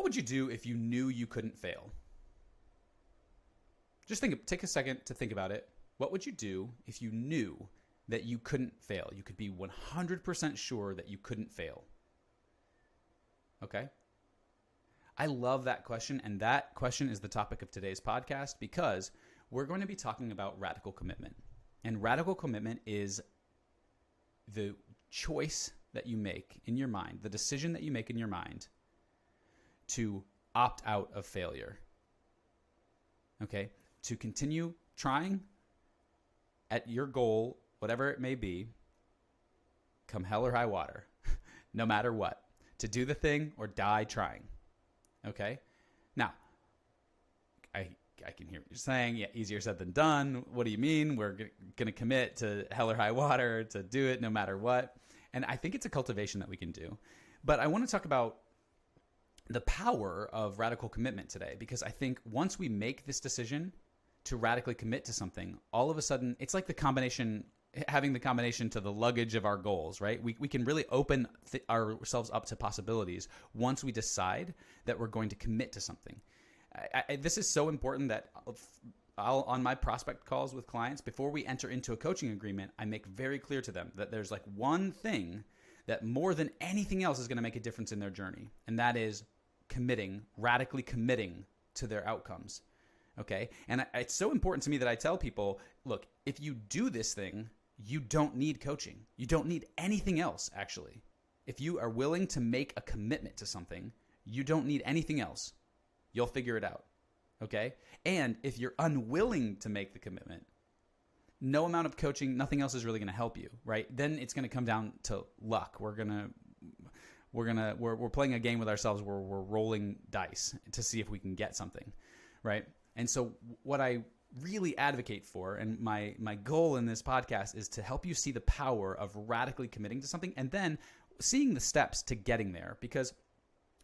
would you do if you knew you couldn't fail? Just take a second to think about it. What would you do if you knew that you couldn't fail? You could be 100% sure that you couldn't fail. Okay? I love that question, and that question is the topic of today's podcast because we're going to be talking about radical commitment. And radical commitment is the choice that you make in your mind, the decision that you make in your mind to opt out of failure. Okay? To continue trying at your goal, whatever it may be, come hell or high water, no matter what, to do the thing or die trying. Okay? Now, I can hear what you're saying. Yeah, easier said than done. What do you mean? We're going to commit to hell or high water to do it no matter what. And I think it's a cultivation that we can do. But I want to talk about the power of radical commitment today, because I think once we make this decision to radically commit to something, all of a sudden it's like having the combination to the luggage of our goals, right? We can really open ourselves up to possibilities once we decide that we're going to commit to something. This is so important that on my prospect calls with clients, before we enter into a coaching agreement, I make very clear to them that there's like one thing that more than anything else is going to make a difference in their journey. And that is radically committing to their outcomes. Okay. And it's so important to me that I tell people, look, if you do this thing, you don't need coaching. You don't need anything else, actually. If you are willing to make a commitment to something, you don't need anything else. You'll figure it out. Okay. And if you're unwilling to make the commitment, no amount of coaching, nothing else is really going to help you, right? Then it's going to come down to luck. We're playing a game with ourselves where we're rolling dice to see if we can get something, right? And so what I really advocate for, and my goal in this podcast, is to help you see the power of radically committing to something and then seeing the steps to getting there. Because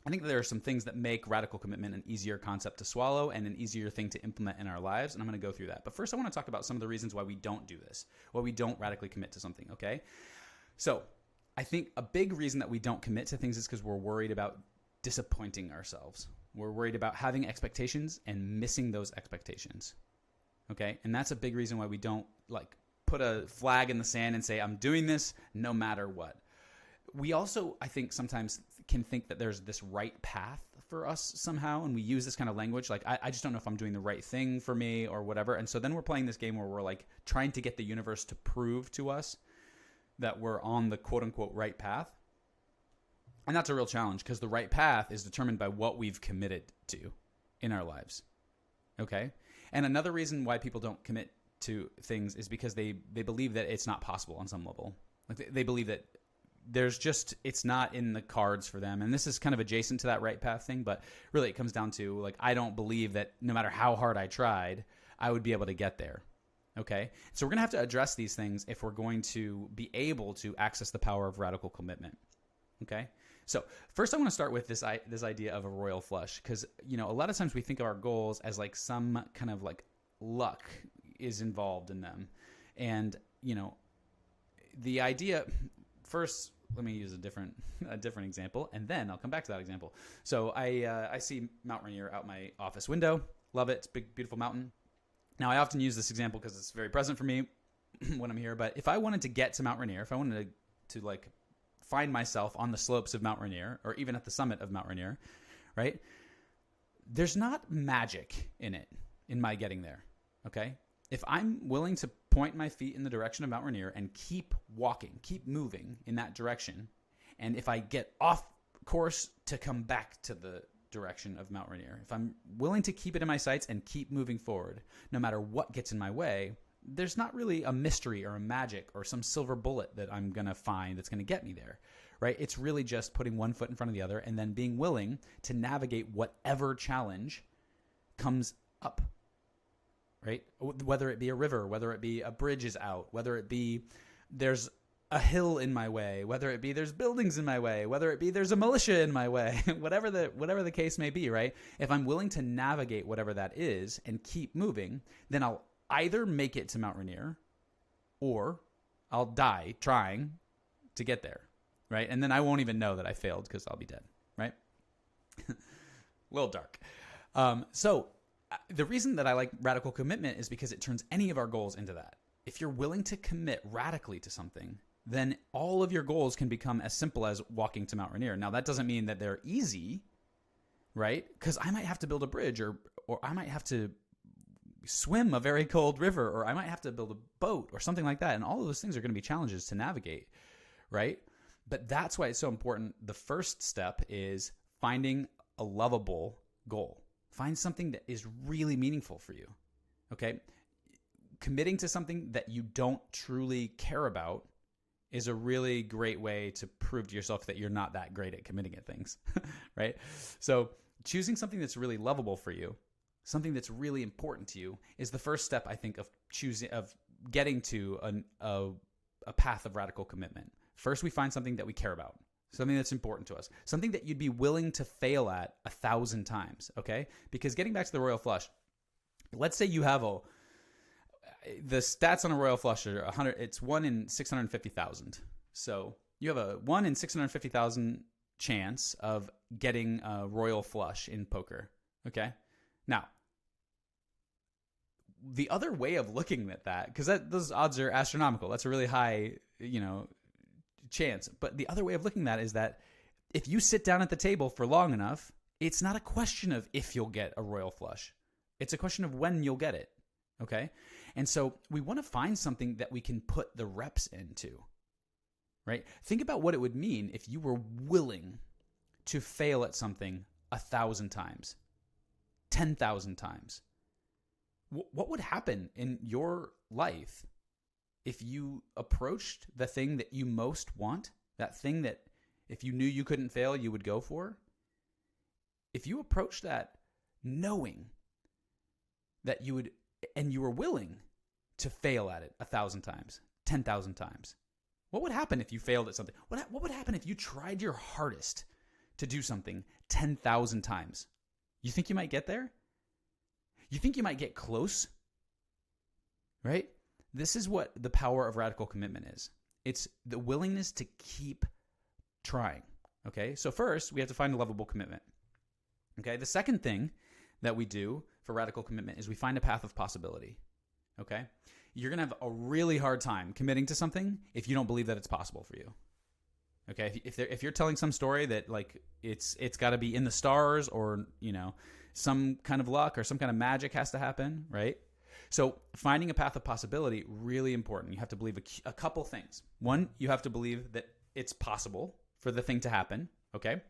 I think there are some things that make radical commitment an easier concept to swallow and an easier thing to implement in our lives. And I'm going to go through that. But first, I want to talk about some of the reasons why we don't do this, why we don't radically commit to something, okay? So I think a big reason that we don't commit to things is because we're worried about disappointing ourselves. We're worried about having expectations and missing those expectations, okay? And that's a big reason why we don't put a flag in the sand and say, I'm doing this no matter what. We also, I think, sometimes can think that there's this right path for us somehow, and we use this kind of language like, I just don't know if I'm doing the right thing for me or whatever. And so then we're playing this game where we're like trying to get the universe to prove to us that we're on the quote-unquote right path. And that's a real challenge because the right path is determined by what we've committed to in our lives, okay? And another reason why people don't commit to things is because they believe that it's not possible on some level. Like they believe that it's not in the cards for them. And this is kind of adjacent to that right path thing, but really it comes down to like, I don't believe that no matter how hard I tried, I would be able to get there. Okay. So we're going to have to address these things if we're going to be able to access the power of radical commitment. Okay. So first I want to start with this idea of a royal flush, because, a lot of times we think of our goals as like some kind of like luck is involved in them. And, the idea, first, let me use a different example, and then I'll come back to that example. So I see Mount Rainier out my office window. Love it. It's a big, beautiful mountain. Now, I often use this example because it's very present for me when I'm here. But if I wanted to get to Mount Rainier, if I wanted to like find myself on the slopes of Mount Rainier, or even at the summit of Mount Rainier, right? There's not magic in my getting there. Okay. If I'm willing to point my feet in the direction of Mount Rainier and keep walking, keep moving in that direction, and if I get off course to come back to the direction of Mount Rainier, if I'm willing to keep it in my sights and keep moving forward, no matter what gets in my way, there's not really a mystery or a magic or some silver bullet that I'm going to find that's going to get me there, right? It's really just putting one foot in front of the other and then being willing to navigate whatever challenge comes up. Right? Whether it be a river, whether it be a bridge is out, whether it be there's a hill in my way, whether it be there's buildings in my way, whether it be there's a militia in my way, whatever the case may be, right? If I'm willing to navigate whatever that is and keep moving, then I'll either make it to Mount Rainier or I'll die trying to get there, right? And then I won't even know that I failed because I'll be dead, right? little dark. So the reason that I like radical commitment is because it turns any of our goals into that. If you're willing to commit radically to something, then all of your goals can become as simple as walking to Mount Rainier. Now, that doesn't mean that they're easy, right? Because I might have to build a bridge, or I might have to swim a very cold river, or I might have to build a boat or something like that. And all of those things are going to be challenges to navigate, right? But that's why it's so important. The first step is finding a lovable goal. Find something that is really meaningful for you, okay? Committing to something that you don't truly care about is a really great way to prove to yourself that you're not that great at committing at things, right? So choosing something that's really lovable for you, something that's really important to you, is the first step, I think, of getting to a path of radical commitment. First, we find something that we care about, something that's important to us, something that you'd be willing to fail at 1,000 times, okay? Because getting back to the royal flush, let's say you have the stats on a royal flush are 100. It's 1 in 650,000. So you have a 1 in 650,000 chance of getting a royal flush in poker. Okay. Now, the other way of looking at that, because those odds are astronomical. That's a really high, chance. But the other way of looking at that is that if you sit down at the table for long enough, it's not a question of if you'll get a royal flush. It's a question of when you'll get it. Okay. And so we want to find something that we can put the reps into, right? Think about what it would mean if you were willing to fail at something 1,000 times, 10,000 times. What would happen in your life if you approached the thing that you most want, that thing that if you knew you couldn't fail, you would go for? If you approached that knowing that you would, and you were willing to fail at it 1,000 times, 10,000 times, what would happen if you failed at something? What would happen if you tried your hardest to do something 10,000 times? You think you might get there? You think you might get close? Right? This is what the power of radical commitment is. It's the willingness to keep trying. Okay? So first, we have to find a lovable commitment. Okay? The second thing that we do for radical commitment is we find a path of possibility. Okay? You're going to have a really hard time committing to something if you don't believe that it's possible for you. Okay? If you're telling some story that like it's got to be in the stars, or, some kind of luck or some kind of magic has to happen, right? So finding a path of possibility, really important. You have to believe a couple things. One, you have to believe that it's possible for the thing to happen. Okay?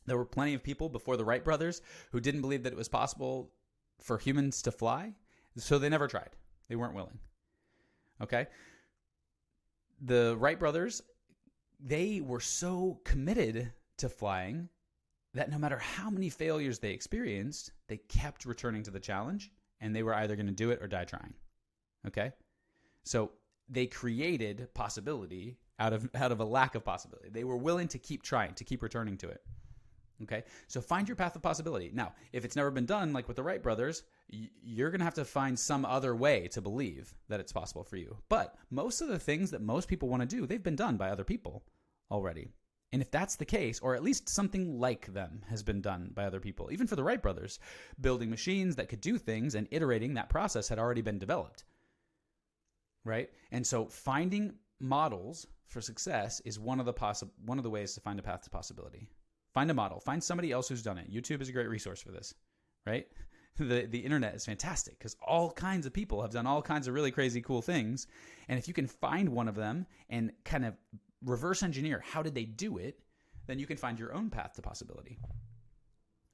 There were plenty of people before the Wright brothers who didn't believe that it was possible for humans to fly, so they never tried. They weren't willing. Okay? The Wright brothers, they were so committed to flying that no matter how many failures they experienced, they kept returning to the challenge, and they were either going to do it or die trying. Okay? So they created possibility out of a lack of possibility. They were willing to keep trying, to keep returning to it. Okay? So find your path of possibility. Now, if it's never been done, like with the Wright brothers, you're going to have to find some other way to believe that it's possible for you. But most of the things that most people want to do, they've been done by other people already. And if that's the case, or at least something like them has been done by other people, even for the Wright brothers, building machines that could do things and iterating that process had already been developed, right? And so finding models for success is one of the ways to find a path to possibility. Find a model. Find somebody else who's done it. YouTube is a great resource for this, right? The internet is fantastic because all kinds of people have done all kinds of really crazy cool things. And if you can find one of them and kind of reverse engineer how did they do it, then you can find your own path to possibility.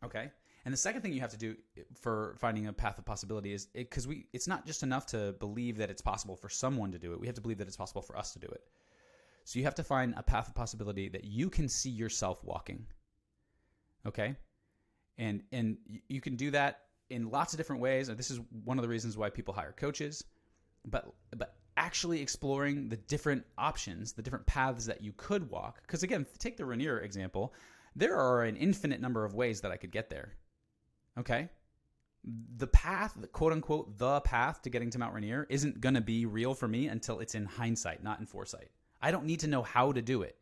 Okay? And the second thing you have to do for finding a path of possibility is because it's not just enough to believe that it's possible for someone to do it. We have to believe that it's possible for us to do it. So you have to find a path of possibility that you can see yourself walking. Okay? And you can do that in lots of different ways. And this is one of the reasons why people hire coaches. But actually exploring the different options, the different paths that you could walk. Because again, take the Rainier example. There are an infinite number of ways that I could get there. Okay? The path, the quote unquote, the path to getting to Mount Rainier isn't going to be real for me until it's in hindsight, not in foresight. I don't need to know how to do it.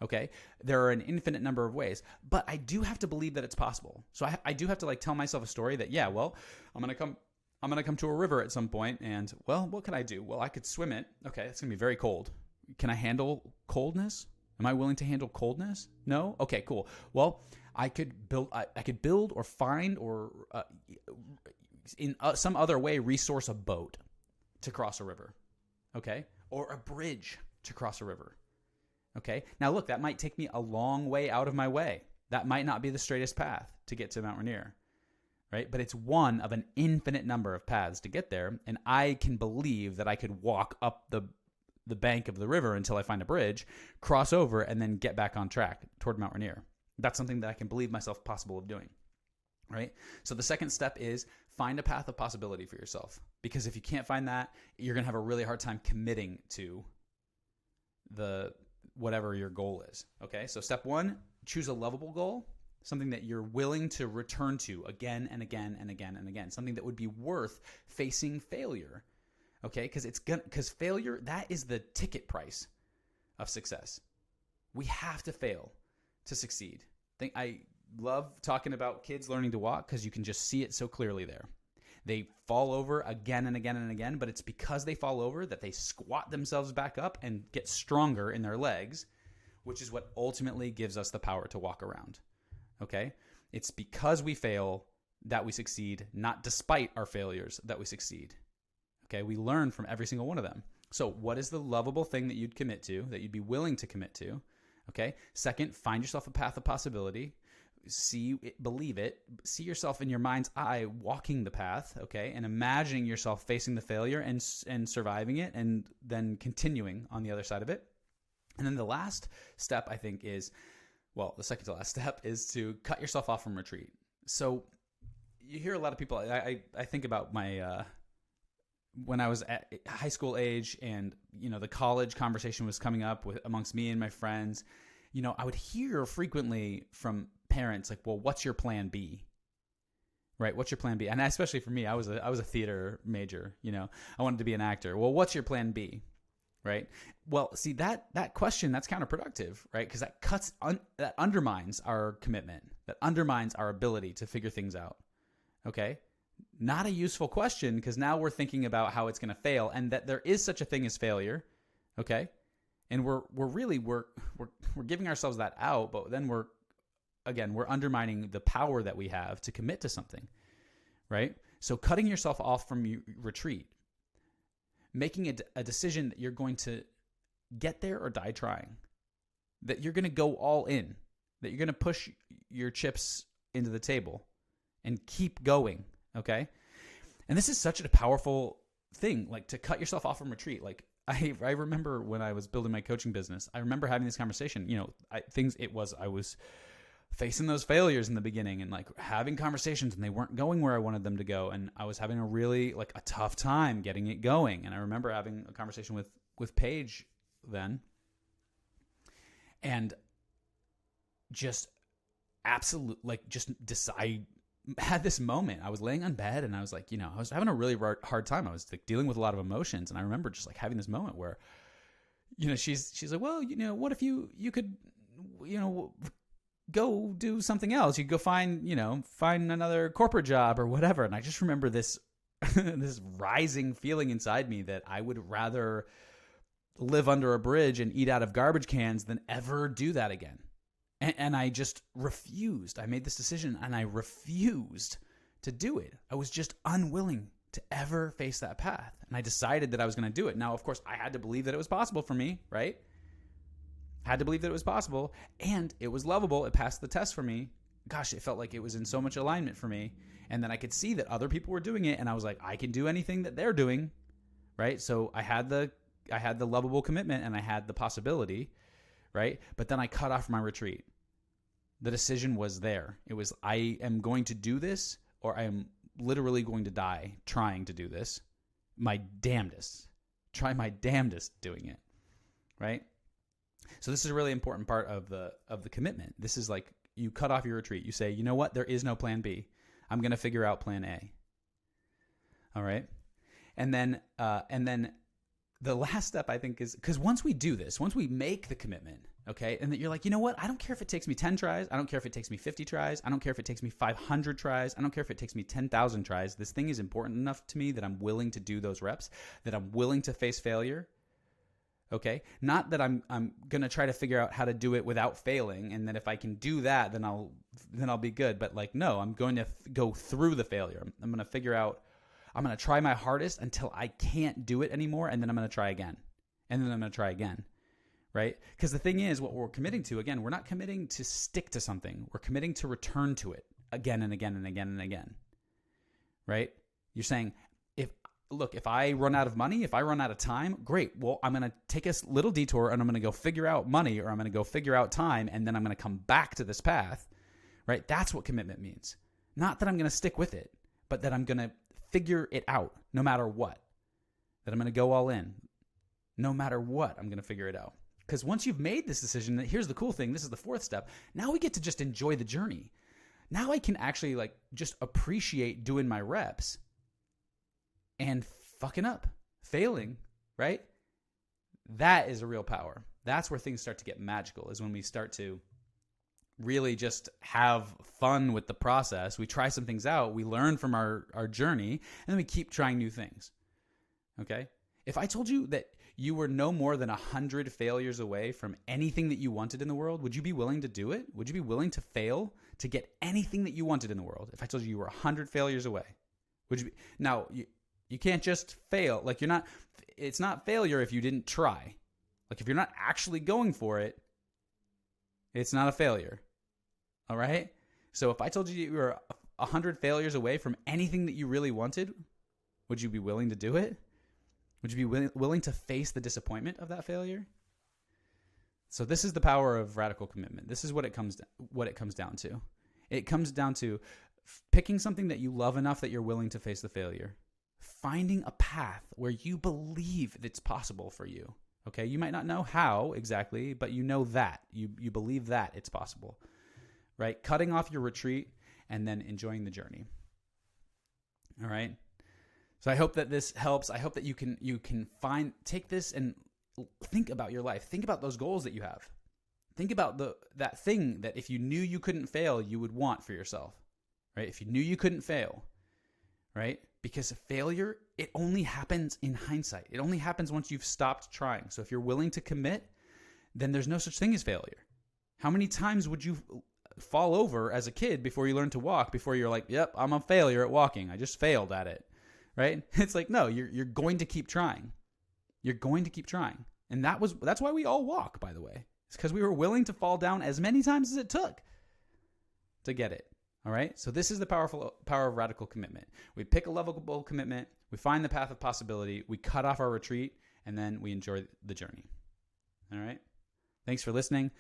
Okay. There are an infinite number of ways, but I do have to believe that it's possible. So I do have to like tell myself a story that, yeah, well, I'm going to come to a river at some point and, well, what can I do? Well, I could swim it. Okay. It's going to be very cold. Can I handle coldness? Am I willing to handle coldness? No? Okay, cool. Well, I could build or find or in some other way resource a boat to cross a river. Okay? Or a bridge to cross a river. Okay? Now look, that might take me a long way out of my way. That might not be the straightest path to get to Mount Rainier. Right? But it's one of an infinite number of paths to get there, and I can believe that I could walk up the bank of the river until I find a bridge, cross over, and then get back on track toward Mount Rainier. That's something that I can believe myself possible of doing, right? So the second step is find a path of possibility for yourself, because if you can't find that, you're going to have a really hard time committing to the whatever your goal is, okay? So step one, choose a lovable goal, something that you're willing to return to again and again and again and again, something that would be worth facing failure. Okay, because failure, that is the ticket price of success. We have to fail to succeed. I love talking about kids learning to walk because you can just see it so clearly there. They fall over again and again and again, but it's because they fall over that they squat themselves back up and get stronger in their legs, which is what ultimately gives us the power to walk around. Okay, it's because we fail that we succeed, not despite our failures that we succeed. Okay, we learn from every single one of them. So what is the lovable thing that you'd commit to, that you'd be willing to commit to? Okay. Second, find yourself a path of possibility. See it, believe it. See yourself in your mind's eye walking the path, okay, and imagining yourself facing the failure and surviving it, and then continuing on the other side of it. And then the last step, I think, is, well, the second to last step is to cut yourself off from retreat. So you hear a lot of people. I think about my when I was at high school age, and the college conversation was coming up amongst me and my friends. I would hear frequently from parents like, "Well, what's your plan B?" Right? What's your plan B? And especially for me, I was a theater major. I wanted to be an actor. Well, what's your plan B? Right? Well, see that question, that's counterproductive, right? Because that undermines our commitment. That undermines our ability to figure things out. Okay? Not a useful question, because now we're thinking about how it's going to fail, and that there is such a thing as failure. Okay? And we're giving ourselves that out, but then we're undermining the power that we have to commit to something, right? So cutting yourself off from retreat, making a decision that you're going to get there or die trying, that you're going to go all in, that you're going to push your chips into the table and keep going, okay? And this is such a powerful thing, like to cut yourself off from retreat. Like I remember when I was building my coaching business, I remember having this conversation. I was facing those failures in the beginning and like having conversations, and they weren't going where I wanted them to go, and I was having a really like a tough time getting it going. And I remember having a conversation with Paige then, and just decide. Had this moment. I was laying on bed, and I was like, I was having a really hard time. I was like dealing with a lot of emotions, and I remember just like having this moment where, she's like, well, what if you could, go do something else? You could go find another corporate job or whatever. And I just remember this, this rising feeling inside me that I would rather live under a bridge and eat out of garbage cans than ever do that again. And I just refused. I made this decision, and I refused to do it. I was just unwilling to ever face that path. And I decided that I was going to do it. Now, of course, I had to believe that it was possible for me, right? Had to believe that it was possible, and it was lovable. It passed the test for me. Gosh, it felt like it was in so much alignment for me. And then I could see that other people were doing it, and I was like, I can do anything that they're doing, right? So I had the lovable commitment, and I had the possibility, right? But then I cut off my retreat. The decision was there. It was, I am going to do this, or I am literally going to die trying to do this. My damnedest. Try my damnedest doing it, right? So this is a really important part of the commitment. This is like, you cut off your retreat. You say, you know what? There is no plan B. I'm going to figure out plan A. All right? And then the last step, I think, is because once we do this, once we make the commitment, okay, and that you're like, you know what? I don't care if it takes me 10 tries. I don't care if it takes me 50 tries. I don't care if it takes me 500 tries. I don't care if it takes me 10,000 tries. This thing is important enough to me that I'm willing to do those reps, that I'm willing to face failure. Okay, not that I'm going to try to figure out how to do it without failing, and that if I can do that, then I'll be good. But like, no, I'm going to go through the failure. I'm going to figure out, I'm going to try my hardest until I can't do it anymore, and then I'm going to try again. And then I'm going to try again, right? Because the thing is, what we're committing to, again, we're not committing to stick to something. We're committing to return to it again and again and again and again, right? You're saying, if I run out of money, if I run out of time, great. Well, I'm going to take a little detour and I'm going to go figure out money, or I'm going to go figure out time, and then I'm going to come back to this path, right? That's what commitment means. Not that I'm going to stick with it, but that I'm going to figure it out no matter what. That I'm going to go all in. No matter what, I'm going to figure it out. Because once you've made this decision, here's the cool thing. This is the fourth step. Now we get to just enjoy the journey. Now I can actually like just appreciate doing my reps and fucking up, failing, right? That is a real power. That's where things start to get magical, is when we start to really just have fun with the process. We try some things out, we learn from our journey, and then we keep trying new things, okay? If I told you that you were no more than 100 failures away from anything that you wanted in the world, would you be willing to do it? Would you be willing to fail to get anything that you wanted in the world? If I told you were 100 failures away, would you be? Now, you can't just fail. Like, it's not failure if you didn't try. Like, if you're not actually going for it, it's not a failure. All right? So if I told you were 100 failures away from anything that you really wanted, would you be willing to do it? Would you be willing to face the disappointment of that failure? So this is the power of radical commitment. This is what it comes down to. It comes down to picking something that you love enough that you're willing to face the failure. Finding a path where you believe it's possible for you. Okay? You might not know how exactly, but you know that. You believe that it's possible. Right? Cutting off your retreat and then enjoying the journey. All right? So I hope that this helps. I hope that you can take this and think about your life. Think about those goals that you have. Think about that thing that if you knew you couldn't fail, you would want for yourself. Right? If you knew you couldn't fail, right? Because failure, it only happens in hindsight. It only happens once you've stopped trying. So if you're willing to commit, then there's no such thing as failure. How many times would you fall over as a kid before you learn to walk, before you're like, yep, I'm a failure at walking. I just failed at it, right? It's like, no, you're going to keep trying. You're going to keep trying. And that's why we all walk, by the way. It's because we were willing to fall down as many times as it took to get it. All right. So this is the power of radical commitment. We pick a lovable commitment. We find the path of possibility. We cut off our retreat, and then we enjoy the journey. All right. Thanks for listening.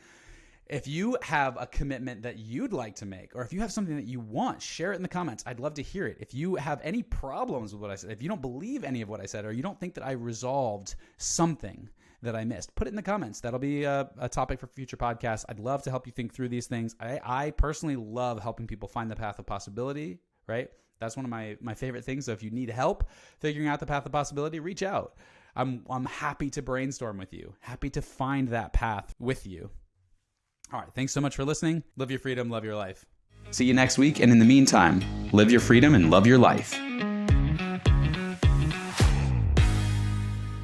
If you have a commitment that you'd like to make, or if you have something that you want, share it in the comments. I'd love to hear it. If you have any problems with what I said, if you don't believe any of what I said, or you don't think that I resolved something that I missed, put it in the comments. That'll be a topic for future podcasts. I'd love to help you think through these things. I personally love helping people find the path of possibility, right? That's one of my favorite things. So if you need help figuring out the path of possibility, reach out. I'm happy to brainstorm with you, happy to find that path with you. All right. Thanks so much for listening. Live your freedom, love your life. See you next week. And in the meantime, live your freedom and love your life.